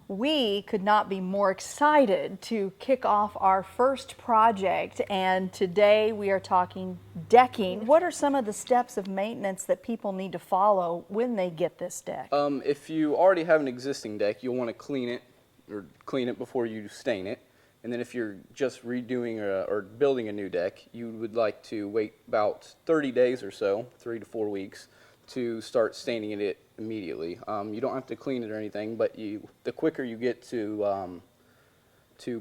We could not be more excited to kick off our first project, and today we are talking decking. What are some of the steps of maintenance that people need to follow when they get this deck? If you already have an existing deck, you'll want to clean it before you stain it. And then if you're just redoing or building a new deck, you would like to wait about 30 days or so, 3 to 4 weeks, to start staining it immediately. You don't have to clean it or anything, but the quicker you get to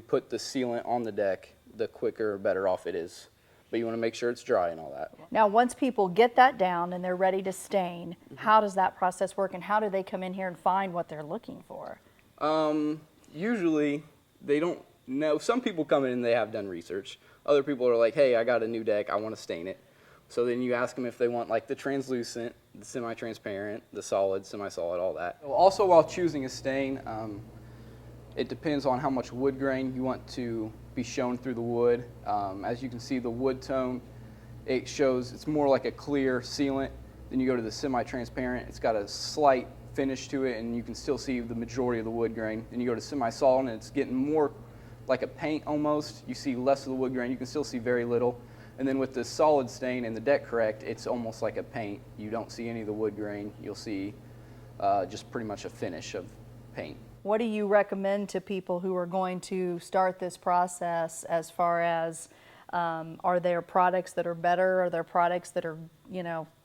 put the sealant on the deck, the quicker or better off it is. But you want to make sure it's dry and all that. Now, once people get that down and they're ready to stain, how does that process work, and how do they come in here and find what they're looking for? Usually, they don't know. Some people come in and they have done research. Other people are like, hey, I got a new deck, I want to stain it. So then you ask them if they want like the translucent, the semi-transparent, the solid, semi-solid, all that. Also, while choosing a stain, it depends on how much wood grain you want to be shown through the wood. As you can see, the wood tone, it shows it's more like a clear sealant. Then you go to the semi-transparent, it's got a slight finish to it, and you can still see the majority of the wood grain. Then you go to semi-solid, and it's getting more like a paint almost. You see less of the wood grain, you can still see very little. And then with the solid stain and the deck correct, it's almost like a paint. You don't see any of the wood grain. You'll see just pretty much a finish of paint. What do you recommend to people who are going to start this process as far as are there products that are better? Are there products that are,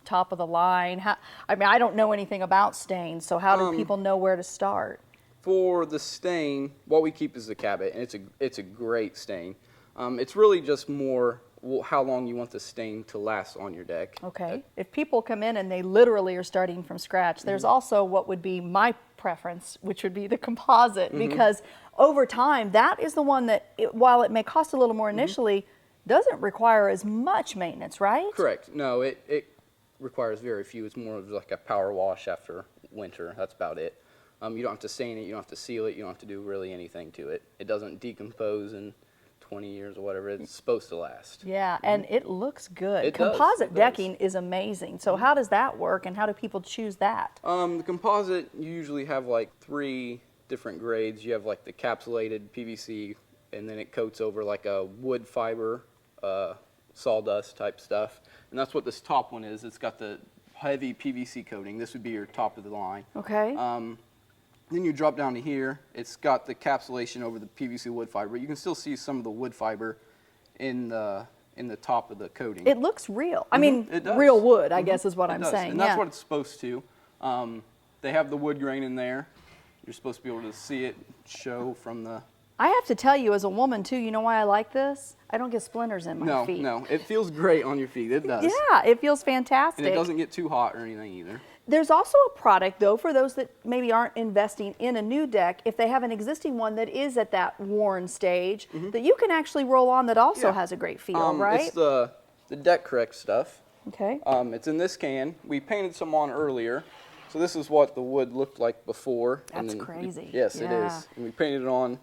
top of the line? I mean, I don't know anything about stains, so how do people know where to start? For the stain, what we keep is the Cabot, and it's a great stain. It's really just more how long you want the stain to last on your deck. Okay. If people come in and they literally are starting from scratch, there's also what would be my preference, which would be the composite, because over time, that is the one that, while it may cost a little more initially, doesn't require as much maintenance, right? Correct. No, it requires very few. It's more of like a power wash after winter. That's about it. You don't have to stain it, you don't have to seal it, you don't have to do really anything to it. It doesn't decompose in 20 years or whatever it's supposed to last. Yeah, and it looks good. It composite does. decking is amazing. So how does that work, and how do people choose that? The composite, you usually have like 3 different grades. You have like the capsulated PVC, and then it coats over like a wood fiber, sawdust type stuff. And that's what this top one is. It's got the heavy PVC coating. This would be your top of the line. Okay. Then you drop down to here. It's got the capsulation over the PVC wood fiber. You can still see some of the wood fiber in the top of the coating. It looks real. I mean, it does. real wood, I guess is what I'm does. saying. And that's what it's supposed to. They have the wood grain in there. You're supposed to be able to see it show from the... I have to tell you, as a woman too, you know why I like this? I don't get splinters in my feet. No, it feels great on your feet. It does. Yeah, it feels fantastic. And it doesn't get too hot or anything either. There's also a product, though, for those that maybe aren't investing in a new deck, if they have an existing one that is at that worn stage, that you can actually roll on that also has a great feel, right? It's the deck correct stuff. Okay. It's in this can. We painted some on earlier. So this is what the wood looked like before. That's crazy. Yes, it is. And we painted it on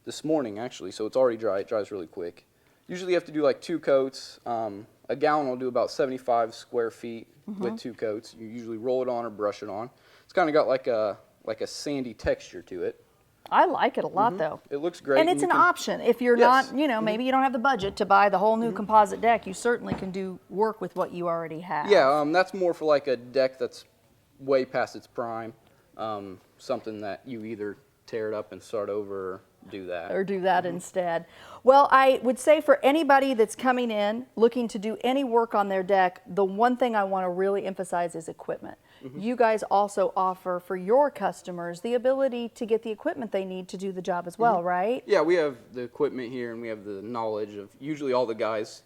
this morning, actually, so it's already dry. It dries really quick. Usually you have to do like 2 coats. A gallon will do about 75 square feet with 2 coats. You usually roll it on or brush it on. It's kind of got like a sandy texture to it. I like it a lot, though. It looks great. And it's an option. If you're not, maybe you don't have the budget to buy the whole new composite deck, you certainly can do work with what you already have. Yeah, that's more for like a deck that's way past its prime. Something that you either tear it up and start over or do that. Or do that instead. Well, I would say for anybody that's coming in looking to do any work on their deck, the one thing I want to really emphasize is equipment. You guys also offer for your customers the ability to get the equipment they need to do the job as well, right? Yeah, we have the equipment here, and we have the knowledge of usually all the guys,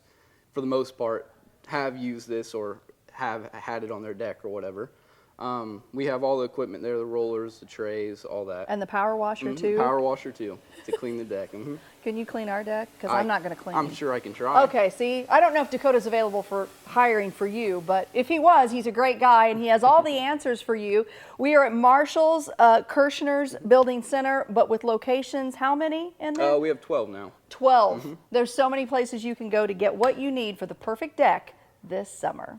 for the most part, have used this or have had it on their deck or whatever. We have all the equipment there, the rollers, the trays, all that. And the power washer too? Power washer too, to clean the deck. Can you clean our deck? Because I'm not going to clean it. I'm sure I can try. Okay, see, I don't know if Dakota's available for hiring for you, but if he was, he's a great guy and he has all the answers for you. We are at Marshall's, Kirchner's Building Center, but with locations, how many in there? We have 12 now. 12. There's so many places you can go to get what you need for the perfect deck this summer.